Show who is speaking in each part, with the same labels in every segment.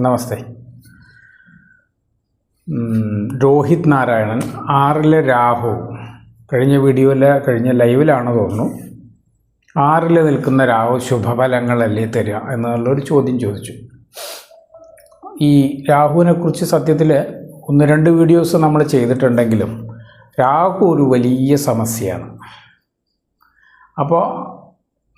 Speaker 1: നമസ്തേ. രോഹിത് നാരായണൻ 6 രാഹു കഴിഞ്ഞ ലൈവിലാണ് തോന്നുന്നു. 6 നിൽക്കുന്ന രാഹു ശുഭഫലങ്ങളല്ലേ തരിക എന്നുള്ളൊരു ചോദ്യം ചോദിച്ചു. ഈ രാഹുവിനെക്കുറിച്ച് സത്യത്തിൽ 1-2 വീഡിയോസ് നമ്മൾ ചെയ്തിട്ടുണ്ടെങ്കിലും രാഹു ഒരു വലിയ സമസ്യയാണ്. അപ്പോൾ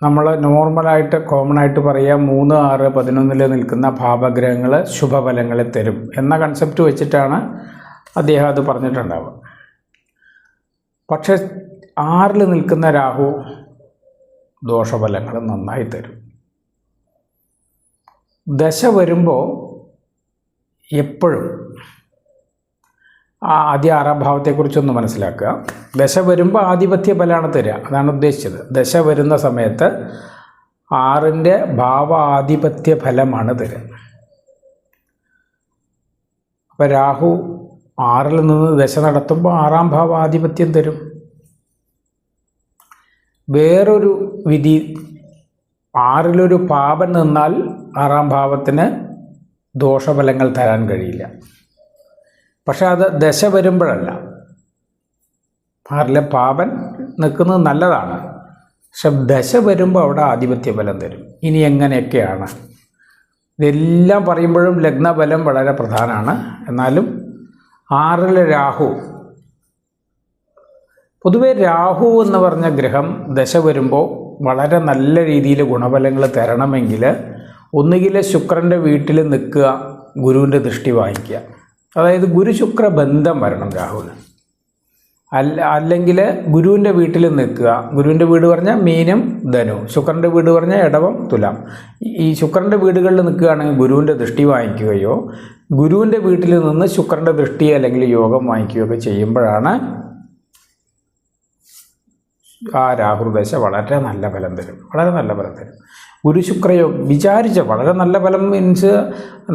Speaker 1: നമ്മൾ നോർമലായിട്ട് കോമണായിട്ട് പറയാം 3, 6, 11 നിൽക്കുന്ന ഭാവഗ്രഹങ്ങൾ ശുഭഫലങ്ങളെ തരും എന്ന കൺസെപ്റ്റ് വെച്ചിട്ടാണ് അദ്ദേഹം അത് പറഞ്ഞിട്ടുണ്ടാവുക. പക്ഷെ 6 നിൽക്കുന്ന രാഹു ദോഷഫലങ്ങൾ നന്നായി തരും. ദശ വരുമ്പോൾ എപ്പോഴും ആദ്യ 6-ാം ഭാവത്തെക്കുറിച്ചൊന്ന് മനസ്സിലാക്കുക. ദശ വരുമ്പോൾ ആധിപത്യ ഫലമാണ് തരിക, അതാണ് ഉദ്ദേശിച്ചത്. ദശ വരുന്ന സമയത്ത് 6ൻ്റെ ഭാവാധിപത്യ ഫലമാണ് തരിക. അപ്പോൾ രാഹു 6 നിന്ന് ദശ നടത്തുമ്പോൾ 6-ാം ഭാവാധിപത്യം തരും. വേറൊരു വിധി, 6ലൊരു പാപൻ നിന്നാൽ 6-ാം ഭാവത്തിന് ദോഷഫലങ്ങൾ തരാൻ കഴിയില്ല. പക്ഷെ അത് ദശ വരുമ്പോഴല്ല. 6ലെ പാപൻ നിൽക്കുന്നത് നല്ലതാണ്, പക്ഷെ ദശ വരുമ്പോൾ അവിടെ ആധിപത്യ ഫലം തരും. ഇനി എങ്ങനെയൊക്കെയാണ് ഇതെല്ലാം പറയുമ്പോഴും ലഗ്നഫലം വളരെ പ്രധാനമാണ്. എന്നാലും 6ലെ രാഹു, പൊതുവെ രാഹു എന്ന് പറഞ്ഞ ഗ്രഹം ദശ വരുമ്പോൾ വളരെ നല്ല രീതിയിൽ ഗുണഫലങ്ങൾ തരണമെങ്കിൽ ഒന്നുകിൽ ശുക്രൻ്റെ വീട്ടിൽ നിൽക്കുക, ഗുരുവിൻ്റെ ദൃഷ്ടി വാങ്ങിക്കുക. അതായത് ഗുരു-ശുക്ര ബന്ധം വരണം രാഹുവിന്. അല്ലെങ്കിൽ ഗുരുവിൻ്റെ വീട്ടിൽ നിൽക്കുക. ഗുരുവിൻ്റെ വീട് പറഞ്ഞാൽ മീനം, ധനു. ശുക്രൻ്റെ വീട് പറഞ്ഞാൽ ഇടവം, തുലാം. ഈ ശുക്രൻ്റെ വീടുകളിൽ നിൽക്കുകയാണെങ്കിൽ ഗുരുവിൻ്റെ ദൃഷ്ടി വാങ്ങിക്കുകയോ ഗുരുവിൻ്റെ വീട്ടിൽ നിന്ന് ശുക്രൻ്റെ ദൃഷ്ടി അല്ലെങ്കിൽ യോഗം വാങ്ങിക്കുകയൊക്കെ ചെയ്യുമ്പോഴാണ് ആ രാഹുദശ വളരെ നല്ല ഫലം തരും, വളരെ നല്ല ഫലം തരും. ഗുരു-ശുക്രയോ വിചാരിച്ച വളരെ നല്ല ഫലം മീൻസ്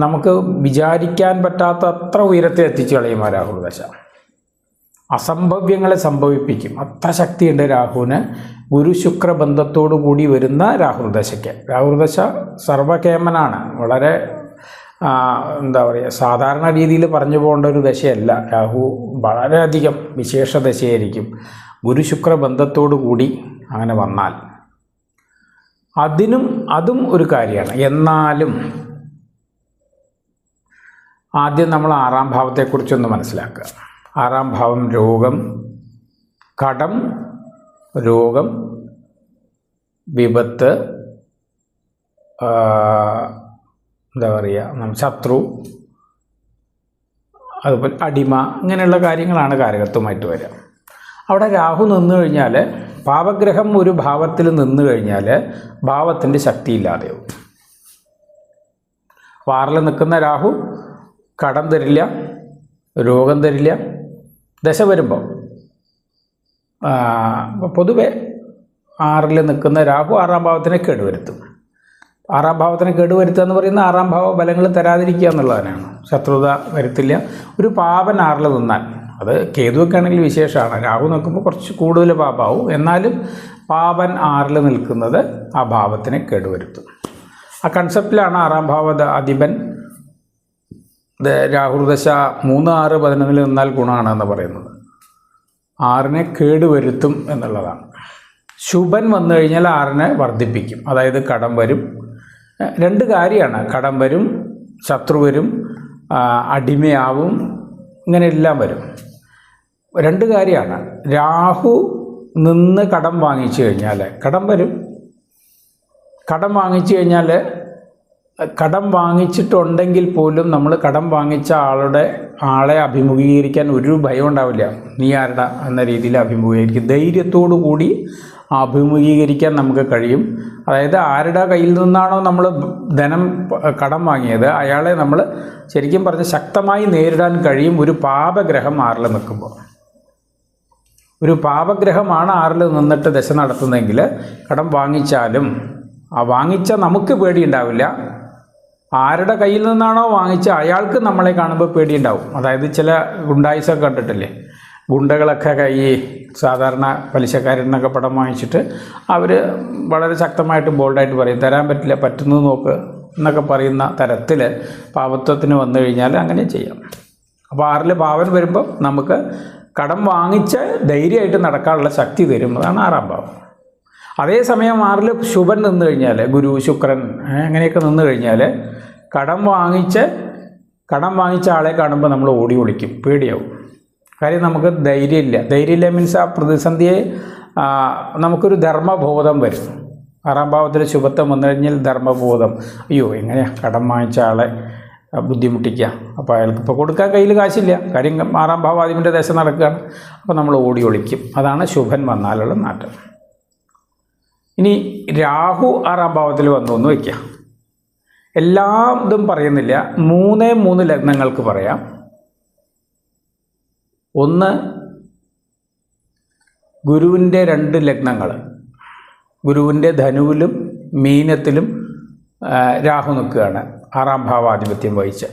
Speaker 1: നമുക്ക് വിചാരിക്കാൻ പറ്റാത്ത അത്ര ഉയരത്തിൽ എത്തിച്ചു കളയും ആ രാഹുദശ. അസംഭവ്യങ്ങളെ സംഭവിപ്പിക്കും, അത്ര ശക്തിയുണ്ട് രാഹുവിന്. ഗുരു-ശുക്ര ബന്ധത്തോടു കൂടി വരുന്ന രാഹുദശയ്ക്ക്. രാഹുദശ സർവകേമനാണ്, വളരെ എന്താ പറയുക, സാധാരണ രീതിയിൽ പറഞ്ഞു പോകേണ്ട ഒരു ദശയല്ല. രാഹു വളരെയധികം വിശേഷ ദശയായിരിക്കും ഗുരു-ശുക്ര ബന്ധത്തോടു കൂടി അങ്ങനെ വന്നാൽ. അതും ഒരു കാര്യമാണ്. എന്നാലും ആദ്യം നമ്മൾ 6-ാം ഭാവത്തെക്കുറിച്ചൊന്ന് മനസ്സിലാക്കുക. 6-ാം ഭാവം രോഗം, കടം, രോഗം, വിപത്ത്, എന്താ പറയുക, ശത്രു, അതുപോലെ അടിമ, ഇങ്ങനെയുള്ള കാര്യങ്ങളാണ് കാരകത്വമായിട്ട് വരിക. അവിടെ രാഹു നിന്നു കഴിഞ്ഞാൽ, പാപഗ്രഹം ഒരു ഭാവത്തിൽ നിന്നു കഴിഞ്ഞാൽ ഭാവത്തിൻ്റെ ശക്തിയില്ലാതെയാവും. 6ൽ നിൽക്കുന്ന രാഹു കടം തരില്ല, രോഗം തരില്ല. ദശ വരുമ്പോൾ പൊതുവെ 6ൽ നിൽക്കുന്ന രാഹു 6-ാം ഭാവത്തിനെ കേടുവരുത്തും. 6-ാം ഭാവത്തിനെ കേടുവരുത്തുക എന്ന് പറയുന്നത് 6-ാം ഭാവ ഫലങ്ങൾ തരാതിരിക്കുക എന്നുള്ളതിനാണ്. ശത്രുത വരുത്തില്ല. ഒരു പാപൻ 6ൽ നിന്നാൽ, അത് കേതുവൊക്കെ ആണെങ്കിൽ വിശേഷമാണ്. രാഹു നിൽക്കുമ്പോൾ കുറച്ച് കൂടുതൽ പാപമാവും. എന്നാലും പാപൻ 6ൽ നിൽക്കുന്നത് ആ ഭാവത്തിനെ കേടുവരുത്തും. ആ കൺസെപ്റ്റിലാണ് 6-ാം ഭാവ അധിപൻ രാഹുദശ 3, 6, 11 നിന്നാൽ ഗുണമാണെന്ന് പറയുന്നത്. 6നെ കേടുവരുത്തും എന്നുള്ളതാണ്. ശുഭൻ വന്നു കഴിഞ്ഞാൽ 6നെ വർദ്ധിപ്പിക്കും. അതായത് കടം വരും. 2 കാര്യമാണ്, കടം വരും, ശത്രു വരും, അടിമയാവും, ഇങ്ങനെ എല്ലാം വരും. 2 കാര്യമാണ്. രാഹു നിന്ന് കടം വാങ്ങിച്ചു കഴിഞ്ഞാൽ കടം വരും. കടം വാങ്ങിച്ചു കഴിഞ്ഞാൽ, കടം വാങ്ങിച്ചിട്ടുണ്ടെങ്കിൽ പോലും നമ്മൾ കടം വാങ്ങിച്ച ആളെ അഭിമുഖീകരിക്കാൻ ഒരു ഭയം ഉണ്ടാവില്ല. നീ ആരുടെ എന്ന രീതിയിൽ അഭിമുഖീകരിക്കും. ധൈര്യത്തോടു കൂടി അഭിമുഖീകരിക്കാൻ നമുക്ക് കഴിയും. അതായത് ആരുടെ കയ്യിൽ നിന്നാണോ നമ്മൾ ധനം കടം വാങ്ങിയത് അയാളെ നമ്മൾ ശരിക്കും പറഞ്ഞ് ശക്തമായി നേരിടാൻ കഴിയും. ഒരു പാപഗ്രഹം 6ൽ നിൽക്കുമ്പോൾ, ഒരു പാപഗ്രഹമാണ് 6ൽ നിന്നിട്ട് ദശ നടത്തുന്നതെങ്കിൽ കടം വാങ്ങിച്ചാലും ആ വാങ്ങിച്ച നമുക്ക് പേടിയുണ്ടാവില്ല. ആരുടെ കയ്യിൽ നിന്നാണോ വാങ്ങിച്ച അയാൾക്ക് നമ്മളെ കാണുമ്പോൾ പേടിയുണ്ടാവും. അതായത് ചില ഗുണ്ടായിസൊക്കെ കണ്ടിട്ടില്ലേ, ഗുണ്ടകളൊക്കെ സാധാരണ പലിശക്കാരിൽ നിന്നൊക്കെ പണം വാങ്ങിച്ചിട്ട് അവർ വളരെ ശക്തമായിട്ട് ബോൾഡായിട്ട് പറയും, തരാൻ പറ്റില്ല, പറ്റുന്നത് നോക്ക്, എന്നൊക്കെ പറയുന്ന തരത്തിൽ പാപത്വത്തിന് വന്നു കഴിഞ്ഞാൽ അങ്ങനെ ചെയ്യാം. അപ്പോൾ 6ൽ പാവൻ വരുമ്പോൾ നമുക്ക് കടം വാങ്ങിച്ച് ധൈര്യമായിട്ട് നടക്കാനുള്ള ശക്തി തരും. അതാണ് 6ാം ഭാവം. അതേസമയം 6ൽ ശുഭൻ നിന്ന് കഴിഞ്ഞാൽ, ഗുരു ശുക്രൻ അങ്ങനെയൊക്കെ നിന്ന് കഴിഞ്ഞാൽ കടം വാങ്ങിച്ച ആളെ കാണുമ്പോൾ നമ്മൾ ഓടി ഒളിക്കും, പേടിയാവും. കാര്യം നമുക്ക് ധൈര്യമില്ല മീൻസ് ആ പ്രതിസന്ധിയെ നമുക്കൊരു ധർമ്മബോധം വരും. 6ാം ഭാവത്തിൽ ശുഭത്വം വന്നു കഴിഞ്ഞാൽ ധർമ്മബോധം, അയ്യോ എങ്ങനെയാണ് കടം വാങ്ങിച്ച ആളെ ബുദ്ധിമുട്ടിക്കുക, അപ്പോൾ അയാൾക്ക് ഇപ്പോൾ കൊടുക്കാൻ കയ്യിൽ കാശില്ല, കാര്യം 6ാം ഭാവാധിപൻ്റെ ദശ നടക്കുകയാണ്. അപ്പോൾ നമ്മൾ ഓടി ഒളിക്കും. അതാണ് ശുഭൻ വന്നാലുള്ള മാറ്റം. ഇനി രാഹു 6ാം ഭാവത്തിൽ വന്നു എന്ന് വയ്ക്കുക. എല്ലാം ഇതും പറയുന്നില്ല, 3 ലഗ്നങ്ങൾക്ക് പറയാം. ഒന്ന്, ഗുരുവിൻ്റെ 2 ലഗ്നങ്ങൾ, ഗുരുവിൻ്റെ ധനുവിലും മീനത്തിലും രാഹു നിൽക്കുകയാണ് 6ാം ഭാവാധിപത്യം വഹിച്ച്.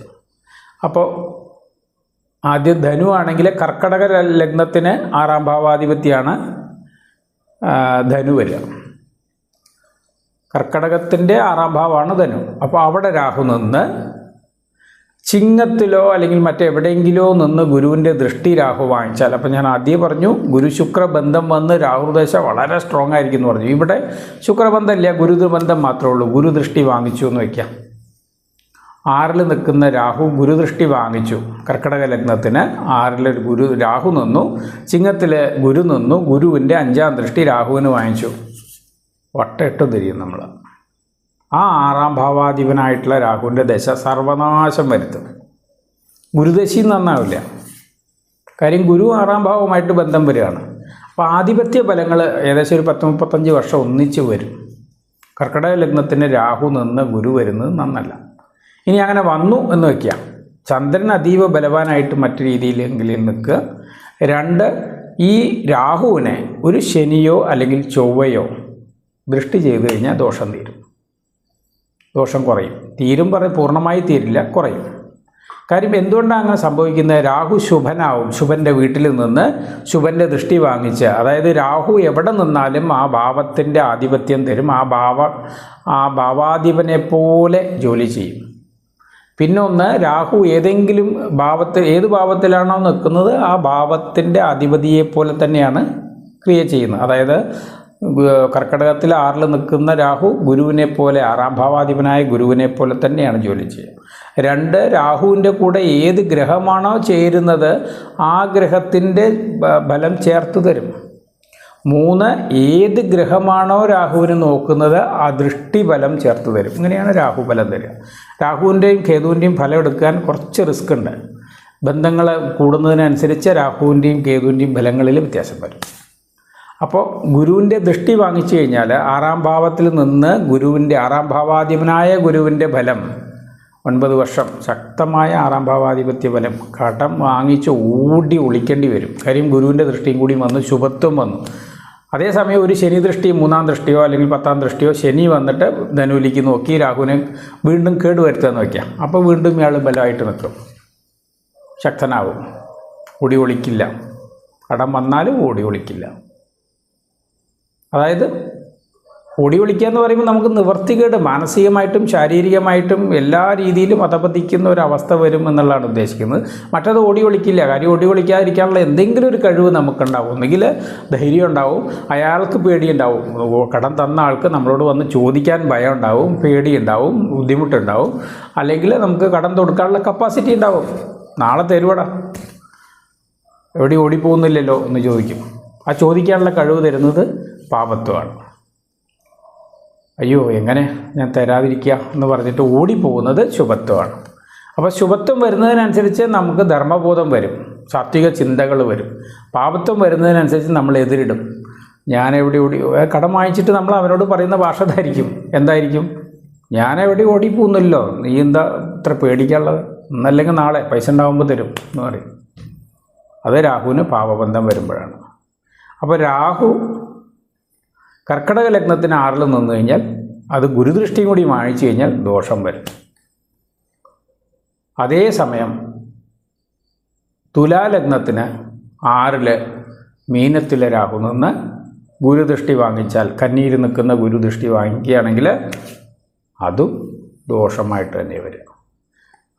Speaker 1: അപ്പോൾ ആദ്യം ധനു ആണെങ്കിൽ കർക്കടക ലഗ്നത്തിന് 6ാം ഭാവാധിപത്യമാണ് ധനു വരിക. കർക്കടകത്തിൻ്റെ 6ാം ഭാവമാണ് ധനു. അപ്പോൾ അവിടെ രാഹു നിന്ന് ചിങ്ങത്തിലോ അല്ലെങ്കിൽ മറ്റെവിടെയെങ്കിലോ നിന്ന് ഗുരുവിൻ്റെ ദൃഷ്ടി രാഹു വാങ്ങിച്ചാൽ, അപ്പോൾ ഞാൻ ആദ്യം പറഞ്ഞു ഗുരു-ശുക്ര ബന്ധം വന്ന് രാഹുദശ വളരെ സ്ട്രോങ് ആയിരിക്കും എന്ന് പറഞ്ഞു. ഇവിടെ ശുക്രബന്ധമില്ല, ഗുരുബന്ധം മാത്രമേ ഉള്ളൂ. ഗുരുദൃഷ്ടി വാങ്ങിച്ചു എന്ന് വയ്ക്കാം. 6ൽ നിൽക്കുന്ന രാഹു ഗുരുദൃഷ്ടി വാങ്ങിച്ചു. കർക്കടക ലഗ്നത്തിന് 6ൽ രാഹു നിന്നു, ചിങ്ങത്തിൽ ഗുരു നിന്നു. ഗുരുവിൻ്റെ 5ാം ദൃഷ്ടി രാഹുവിന് വാങ്ങിച്ചു. വട്ടമിട്ട് തിരിയും നമ്മൾ. ആ 6ാം ഭാവാധിപനായിട്ടുള്ള രാഹുവിൻ്റെ ദശ സർവനാശം വരുത്തും. ഗുരുദശയും നന്നാവില്ല, കാര്യം ഗുരു 6ാം ഭാവമായിട്ട് ബന്ധം വരികയാണ്. അപ്പോൾ ആധിപത്യ ഫലങ്ങൾ ഏകദേശം ഒരു 10-35 വർഷം ഒന്നിച്ച് വരും. കർക്കടക ലഗ്നത്തിന് രാഹു നിന്ന് ഗുരു വരുന്നത് നന്നല്ല. ഇനി അങ്ങനെ വന്നു എന്ന് വയ്ക്കുക. ചന്ദ്രൻ അതീവ ബലവാനായിട്ട് മറ്റു രീതിയിലെങ്കിലും നിൽക്കുക. 2, ഈ രാഹുവിനെ ഒരു ശനിയോ അല്ലെങ്കിൽ ചൊവ്വയോ ദൃഷ്ടി ചെയ്തു കഴിഞ്ഞാൽ ദോഷം തീരും. ദോഷം കുറയും. പൂർണ്ണമായി തീരില്ല, കുറയും. കാര്യം എന്തുകൊണ്ടാണ് അങ്ങനെ സംഭവിക്കുന്നത്? രാഹു ശുഭനാവും. ശുഭൻ്റെ വീട്ടിൽ നിന്ന് ശുഭൻ്റെ ദൃഷ്ടി വാങ്ങിച്ച്, അതായത് രാഹു എവിടെ നിന്നാലും ആ ഭാവത്തിൻ്റെ ആധിപത്യം തരും. ആ ഭാവാധിപനെ പോലെ ജോലി ചെയ്യും. പിന്നൊന്ന്, രാഹു ഏതെങ്കിലും ഏത് ഭാവത്തിലാണോ നിൽക്കുന്നത് ആ ഭാവത്തിൻ്റെ അധിപതിയെ പോലെ തന്നെയാണ് ക്രിയ ചെയ്യുന്നത്. അതായത് കർക്കടകത്തിൽ 6ൽ നിൽക്കുന്ന രാഹു ഗുരുവിനെ പോലെ, 6ാം ഭാവാധിപനായ ഗുരുവിനെ പോലെ തന്നെയാണ് ജോലി ചെയ്യുക. 2, രാഹുവിൻ്റെ കൂടെ ഏത് ഗ്രഹമാണോ ചേരുന്നത് ആ ഗ്രഹത്തിൻ്റെ ബലം ചേർത്ത് തരും. 3, ഏത് ഗ്രഹമാണോ രാഹുവിന് നോക്കുന്നത് ആ ദൃഷ്ടി ബലം ചേർത്ത് തരും. ഇങ്ങനെയാണ് രാഹു ബലം തരിക. രാഹുവിൻ്റെയും കേതുവിൻ്റെയും ഫലം എടുക്കാൻ കുറച്ച് റിസ്ക് ഉണ്ട്. ബന്ധങ്ങൾ കൂടുന്നതിനനുസരിച്ച് രാഹുവിൻ്റെയും കേതുവിൻ്റെയും ഫലങ്ങളിൽ വ്യത്യാസം വരും. അപ്പോൾ ഗുരുവിൻ്റെ ദൃഷ്ടി വാങ്ങിച്ചു കഴിഞ്ഞാൽ 6ാം ഭാവത്തിൽ നിന്ന് ഗുരുവിൻ്റെ 6ാം ഭാവാധിപനായ ഗുരുവിൻ്റെ ഫലം 9 വർഷം ശക്തമായ 6ാം ഭാവാധിപത്യ ഫലം കടം വാങ്ങിച്ച് ഓടി ഒളിക്കേണ്ടി വരും. കാര്യം ഗുരുവിൻ്റെ ദൃഷ്ടിയും കൂടി വന്നു, ശുഭത്വം വന്നു. അതേസമയം ഒരു ശനി ദൃഷ്ടി 3ാം ദൃഷ്ടിയോ അല്ലെങ്കിൽ 10ാം ദൃഷ്ടിയോ ശനി വന്നിട്ട് ധനുവിലേക്ക് നോക്കി രാഹുവിനെ വീണ്ടും കേടുവരുത്തുകയെന്ന് വയ്ക്കാം. അപ്പോൾ വീണ്ടും ഇയാൾ ബലമായിട്ട് നിൽക്കും, ശക്തനാവും, ഓടി ഒളിക്കില്ല. കടം വന്നാലും ഓടി ഒളിക്കില്ല. അതായത് ഓടി ഒളിക്കുക എന്ന് പറയുമ്പോൾ നമുക്ക് നിവർത്തികേട് മാനസികമായിട്ടും ശാരീരികമായിട്ടും എല്ലാ രീതിയിലും അധപതിക്കുന്ന ഒരവസ്ഥ വരും എന്നുള്ളതാണ് ഉദ്ദേശിക്കുന്നത്. മറ്റത് ഓടി ഒളിക്കില്ല. കാര്യം ഓടി ഒളിക്കാതിരിക്കാനുള്ള എന്തെങ്കിലും ഒരു കഴിവ് നമുക്കുണ്ടാവും. ഒന്നുകിൽ ധൈര്യം ഉണ്ടാവും, അയാൾക്ക് പേടിയുണ്ടാവും. കടം തന്ന ആൾക്ക് നമ്മളോട് വന്ന് ചോദിക്കാൻ ഭയം ഉണ്ടാവും, പേടിയുണ്ടാവും, ബുദ്ധിമുട്ടുണ്ടാവും. അല്ലെങ്കിൽ നമുക്ക് കടം കൊടുക്കാനുള്ള കപ്പാസിറ്റി ഉണ്ടാവും. നാളെ തരുവടാ, എവിടെ ഓടിപ്പോകുന്നില്ലല്ലോ എന്ന് ചോദിക്കും. ആ ചോദിക്കാനുള്ള കഴിവ് തരുന്നത് പാപത്വമാണ്. അയ്യോ എങ്ങനെ ഞാൻ തരാതിരിക്കുക എന്ന് പറഞ്ഞിട്ട് ഓടിപ്പോകുന്നത് ശുഭത്വമാണ്. അപ്പോൾ ശുഭത്വം വരുന്നതിനനുസരിച്ച് നമുക്ക് ധർമ്മബോധം വരും, സാത്വിക ചിന്തകൾ വരും. പാപത്വം വരുന്നതിനനുസരിച്ച് നമ്മൾ എതിരിടും. ഞാനെവിടെ കടം വാങ്ങിച്ചിട്ട് നമ്മൾ അവനോട് പറയുന്ന ഭാഷ എന്തായിരിക്കും? ഞാനെവിടെ ഓടിപ്പോകുന്നല്ലോ, നീ എന്താ ഇത്ര പേടിക്കാനുള്ളത്? എന്നല്ലെങ്കിൽ നാളെ പൈസ ഉണ്ടാകുമ്പോൾ തരും എന്ന് പറയും. അത് രാഹുവിന് പാപബന്ധം വരുമ്പോഴാണ്. അപ്പോൾ രാഹു കർക്കടക ലഗ്നത്തിന് 6ൽ നിന്ന് കഴിഞ്ഞാൽ അത് ഗുരുദൃഷ്ടിയും കൂടി വാങ്ങിച്ചു കഴിഞ്ഞാൽ ദോഷം വരും. അതേസമയം തുലാലഗ്നത്തിന് 6ൽ മീനത്തിലെ രാഹു നിന്ന് ഗുരുദൃഷ്ടി വാങ്ങിച്ചാൽ, കന്നിയിൽ നിൽക്കുന്ന ഗുരുദൃഷ്ടി വാങ്ങിക്കുകയാണെങ്കിൽ അതും ദോഷമായിട്ട് തന്നെ വരിക.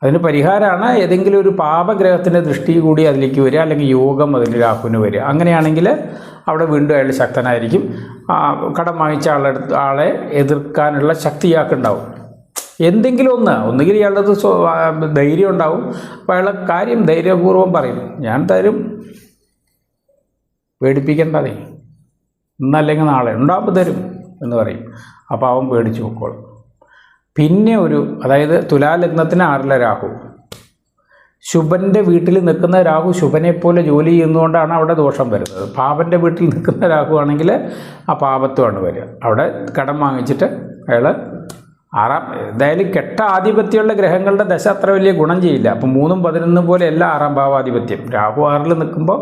Speaker 1: അതിന് പരിഹാരമാണ് ഏതെങ്കിലും ഒരു പാപഗ്രഹത്തിൻ്റെ ദൃഷ്ടി കൂടി അതിലേക്ക് വരിക, അല്ലെങ്കിൽ യോഗം അതിന് രാഹുവിന് വരിക. അങ്ങനെയാണെങ്കിൽ അവിടെ വീണ്ടും അയാൾ ശക്തനായിരിക്കും. കടം വാങ്ങിച്ച ആളെ എതിർക്കാനുള്ള ശക്തി ഇയാൾക്കുണ്ടാവും. എന്തെങ്കിലും ഒന്നുകിൽ ഇയാളുടെ ധൈര്യം ഉണ്ടാവും. അപ്പോൾ അയാളെ കാര്യം ധൈര്യപൂർവ്വം പറയും, ഞാൻ തരും, പേടിപ്പിക്കേണ്ടതേ, ഇന്നല്ലെങ്കിൽ നാളെ ഉണ്ടാകുമ്പോൾ തരും എന്ന് പറയും. അപ്പോൾ അവൻ പേടിച്ച് പോയിക്കോളും. പിന്നെ അതായത് തുലാലഗ്നത്തിന് 6ലെ രാഹു, ശുഭൻ്റെ വീട്ടിൽ നിൽക്കുന്ന രാഹു ശുഭനെ പോലെ ജോലി ചെയ്യുന്നതുകൊണ്ടാണ് അവിടെ ദോഷം വരുന്നത്. പാപൻ്റെ വീട്ടിൽ നിൽക്കുന്ന രാഹു ആണെങ്കിൽ ആ പാപത്വമാണ് വരിക. അവിടെ കടം വാങ്ങിച്ചിട്ട് അയാൾ എന്തായാലും കെട്ട ആധിപത്യമുള്ള ഗ്രഹങ്ങളുടെ ദശ അത്ര വലിയ ഗുണം ചെയ്യില്ല. അപ്പം 3ഉം 11 പോലെ അല്ല 6ാം ഭാവാധിപത്യം. രാഹു 6ൽ നിൽക്കുമ്പോൾ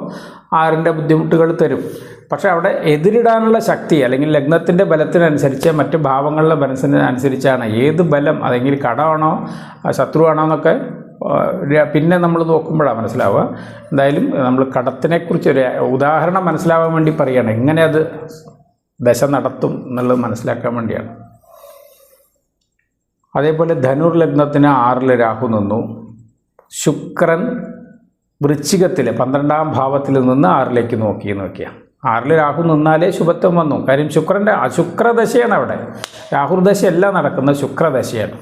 Speaker 1: 6ൻ്റെ ബുദ്ധിമുട്ടുകൾ തരും. പക്ഷേ അവിടെ എതിരിടാനുള്ള ശക്തി, അല്ലെങ്കിൽ ലഗ്നത്തിൻ്റെ ബലത്തിനനുസരിച്ച് മറ്റ് ഭാവങ്ങളുടെ ബലത്തിനനുസരിച്ചാണ് ഏത് ബലം, അതെങ്കിൽ കടമാണോ ശത്രുവാണോ എന്നൊക്കെ പിന്നെ നമ്മൾ നോക്കുമ്പോഴാണ് മനസ്സിലാവുക. എന്തായാലും നമ്മൾ കടത്തിനെക്കുറിച്ചൊരു ഉദാഹരണം മനസ്സിലാവാൻ വേണ്ടി പറയുകയാണ്, എങ്ങനെ അത് ദശ നടത്തും എന്നുള്ളത് മനസ്സിലാക്കാൻ വേണ്ടിയാണ്. അതേപോലെ ധനുർ ലഗ്നത്തിന് 6ൽ രാഹു നിന്നു. ശുക്രൻ വൃശ്ചികത്തിൽ 12ാം ഭാവത്തിൽ നിന്ന് 6ലേക്ക് നോക്കിയാൽ 6ൽ രാഹു നിന്നാലേ ശുഭത്വം വന്നു. കാര്യം ശുക്രദശയാണ് അവിടെ. രാഹുർദശയല്ല നടക്കുന്നത്, ശുക്രദശയാണ്.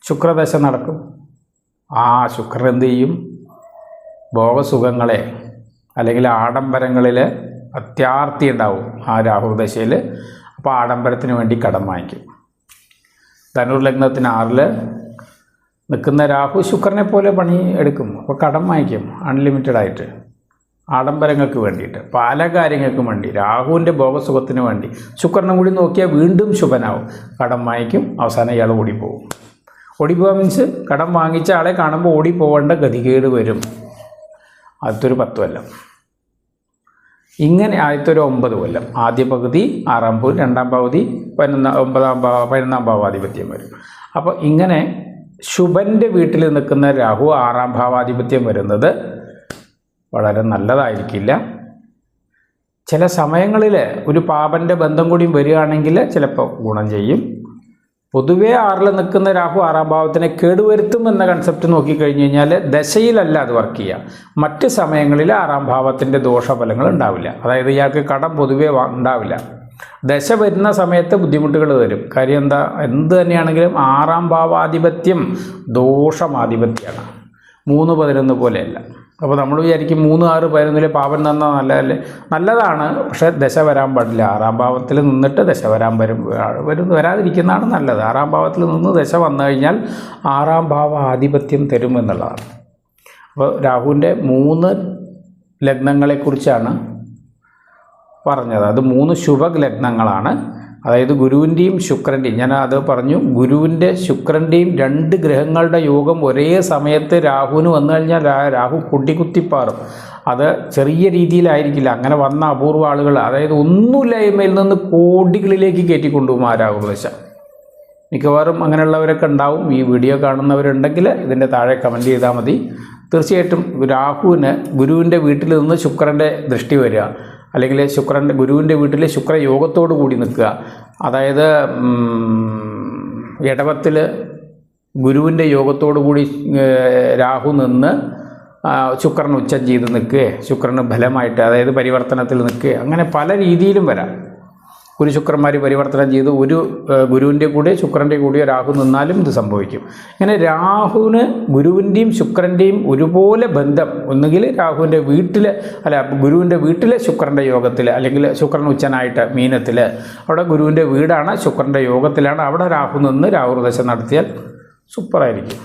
Speaker 1: ശുക്രദശ നടക്കും. ശുക്രൻ എന്ത് ചെയ്യും? ഭോഗസുഖങ്ങളെ അല്ലെങ്കിൽ ആഡംബരങ്ങളിൽ അത്യാർത്തി ഉണ്ടാവും ആ രാഹുർദശയിൽ. അപ്പോൾ ആഡംബരത്തിന് വേണ്ടി കടം വാങ്ങിക്കും. ധനുർ ലഗ്നത്തിന് 6ൽ നിൽക്കുന്ന രാഹു ശുക്രനെ പോലെ പണി എടുക്കും. അപ്പോൾ കടം വാങ്ങിക്കും അൺലിമിറ്റഡായിട്ട്, ആഡംബരങ്ങൾക്ക് വേണ്ടിയിട്ട്, പല കാര്യങ്ങൾക്കും വേണ്ടി, രാഹുവിൻ്റെ ഭോഗസുഖത്തിന് വേണ്ടി. ശുക്രനും കൂടി നോക്കിയാൽ വീണ്ടും ശുഭനാവും. കടം വാങ്ങിക്കും, അവസാനം ഇയാൾ ഓടിപ്പോവും. ഓടിപ്പോകാൻ മീൻസ് കടം വാങ്ങിച്ച ആളെ കാണുമ്പോൾ ഓടിപ്പോവേണ്ട ഗതികേട് വരും. ആദ്യത്തെ 10 കൊല്ലം, ഇങ്ങനെ ആദ്യത്തെ 9 കൊല്ലം. ആദ്യ പകുതി 6ാം പകുതി, 2ാം പകുതി 11ാം ഭാവാധിപത്യം വരും. അപ്പോൾ ഇങ്ങനെ ശുഭൻ്റെ വീട്ടിൽ നിൽക്കുന്ന രാഹു 6ാം ഭാവാധിപത്യം വരുന്നത് വളരെ നല്ലതായിരിക്കില്ല. ചില സമയങ്ങളിൽ ഒരു പാപൻ്റെ ബന്ധം കൂടി വരികയാണെങ്കിൽ ചിലപ്പോൾ ഗുണം ചെയ്യും. പൊതുവേ 6ൽ നിൽക്കുന്ന രാഹു 6ാം ഭാവത്തിനെ കേടുവരുത്തും എന്ന കൺസെപ്റ്റ് നോക്കിക്കഴിഞ്ഞ് കഴിഞ്ഞാൽ ദശയിലല്ല അത് വർക്ക് ചെയ്യുക. മറ്റ് സമയങ്ങളിൽ 6ാം ഭാവത്തിൻ്റെ ദോഷഫലങ്ങൾ ഉണ്ടാവില്ല. അതായത് ഇയാൾക്ക് കടം പൊതുവേ ഉണ്ടാവില്ല. ദശ വരുന്ന സമയത്ത് ബുദ്ധിമുട്ടുകൾ വരും. കാര്യം എന്ത് തന്നെയാണെങ്കിലും 6ാം ഭാവാധിപത്യം ദോഷമാധിപത്യമാണ്, 3, 11 പോലെയല്ല. അപ്പോൾ നമ്മൾ വിചാരിക്കും 3, 6, 11 പാപം തന്നാൽ നല്ലതല്ലേ? നല്ലതാണ്, പക്ഷേ ദശ വരാൻ പാടില്ല. 6ാം ഭാവത്തിൽ നിന്നിട്ട് ദശ വരാതിരിക്കുന്നതാണ് നല്ലത്. 6ാം ഭാവത്തിൽ നിന്ന് ദശ വന്നു കഴിഞ്ഞാൽ 6ാം ഭാവ ആധിപത്യം തരുമെന്നുള്ളതാണ്. അപ്പോൾ രാഹുവിൻ്റെ 3 ലഗ്നങ്ങളെക്കുറിച്ചാണ് പറഞ്ഞത്. അത് 3 ശുഭലഗ്നങ്ങളാണ്. അതായത് ഗുരുവിൻ്റെയും ശുക്രൻ്റെയും, ഞാൻ അത് പറഞ്ഞു, ഗുരുവിൻ്റെ ശുക്രൻ്റെയും 2 ഗ്രഹങ്ങളുടെ യോഗം ഒരേ സമയത്ത് രാഹുവിന് വന്നു കഴിഞ്ഞാൽ രാഹു കുട്ടിക്കുത്തിപ്പാറും. അത് ചെറിയ രീതിയിലായിരിക്കില്ല. അങ്ങനെ വന്ന അപൂർവ ആളുകൾ, അതായത് ഒന്നുമില്ലായ്മയിൽ നിന്ന് കോടികളിലേക്ക് കയറ്റിക്കൊണ്ടുപോകും ആ രാഹുദശ. മിക്കവാറും അങ്ങനെയുള്ളവരൊക്കെ ഉണ്ടാവും. ഈ വീഡിയോ കാണുന്നവരുണ്ടെങ്കിൽ ഇതിൻ്റെ താഴെ കമൻറ്റ് ചെയ്താൽ മതി. തീർച്ചയായിട്ടും രാഹുവിന് ഗുരുവിൻ്റെ വീട്ടിൽ നിന്ന് ശുക്രൻ്റെ ദൃഷ്ടി വരിക, അല്ലെങ്കിൽ ഗുരുവിൻ്റെ വീട്ടിൽ ശുക്രയോഗത്തോടു കൂടി നിൽക്കുക. അതായത് ഇടവത്തിൽ ഗുരുവിൻ്റെ യോഗത്തോടു കൂടി രാഹു നിന്ന് ശുക്രൻ ഉച്ചം ചെയ്ത് നിൽക്കുക, ശുക്രന് ഫലമായിട്ട്, അതായത് പരിവർത്തനത്തിൽ നിൽക്കുക. അങ്ങനെ പല രീതിയിലും വരാം. ഒരു ശുക്രന്മാർ പരിവർത്തനം ചെയ്ത് ഒരു ഗുരുവിൻ്റെ കൂടെ ശുക്രൻ്റെ കൂടെ രാഹു നിന്നാലും ഇത് സംഭവിക്കും. ഇങ്ങനെ രാഹുവിന് ഗുരുവിൻ്റെയും ശുക്രൻ്റെയും ഒരുപോലെ ബന്ധം, ഒന്നുകിൽ രാഹുവിൻ്റെ വീട്ടിൽ ഗുരുവിൻ്റെ വീട്ടിലെ ശുക്രൻ്റെ യോഗത്തിൽ, അല്ലെങ്കിൽ ശുക്രൻ ഉച്ചനായിട്ട് മീനത്തിൽ, അവിടെ ഗുരുവിൻ്റെ വീടാണ്, ശുക്രൻ്റെ യോഗത്തിലാണ്, അവിടെ രാഹു നിന്ന് രാഹുർദശ നടത്തിയാൽ സൂപ്പറായിരിക്കും.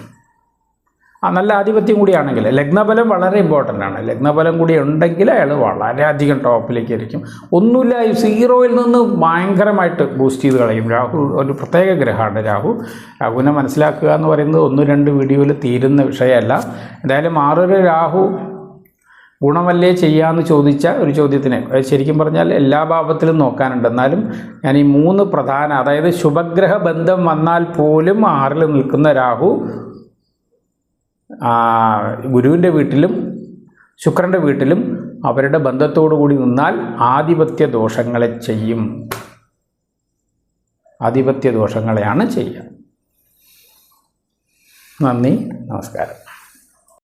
Speaker 1: നല്ല ആധിപത്യം കൂടിയാണെങ്കിൽ ലഗ്നബലം വളരെ ഇമ്പോർട്ടൻ്റ് ആണ്. ലഗ്നബലം കൂടി ഉണ്ടെങ്കിൽ അയാൾ വളരെയധികം ടോപ്പിലേക്ക് ആയിരിക്കും. ഒന്നുമില്ല, 0ൽ നിന്ന് ഭയങ്കരമായിട്ട് ബൂസ്റ്റ് ചെയ്ത് കളയും. രാഹു ഒരു പ്രത്യേക ഗ്രഹമാണ്. രാഹുവിനെ മനസ്സിലാക്കുക എന്ന് പറയുന്നത് 1-2 വീഡിയോയിൽ തീരുന്ന വിഷയമല്ല. എന്തായാലും 6 രാഹു ഗുണമല്ലേ ചെയ്യാമെന്ന് ചോദിച്ച ഒരു ചോദ്യത്തിന് ശരിക്കും പറഞ്ഞാൽ എല്ലാ ഭാവത്തിലും നോക്കാനുണ്ട്. എന്നാലും ഞാൻ ഈ 3 പ്രധാന, അതായത് ശുഭഗ്രഹ ബന്ധം വന്നാൽ പോലും 6ൽ നിൽക്കുന്ന രാഹു ഗുരുവിൻ്റെ വീട്ടിലും ശുക്രൻ്റെ വീട്ടിലും അവരുടെ ബന്ധത്തോടു കൂടി നിന്നാൽ ആധിപത്യ ദോഷങ്ങളെ ചെയ്യും. ആധിപത്യ ദോഷങ്ങളെയാണ് ചെയ്യുക. നന്ദി, നമസ്കാരം.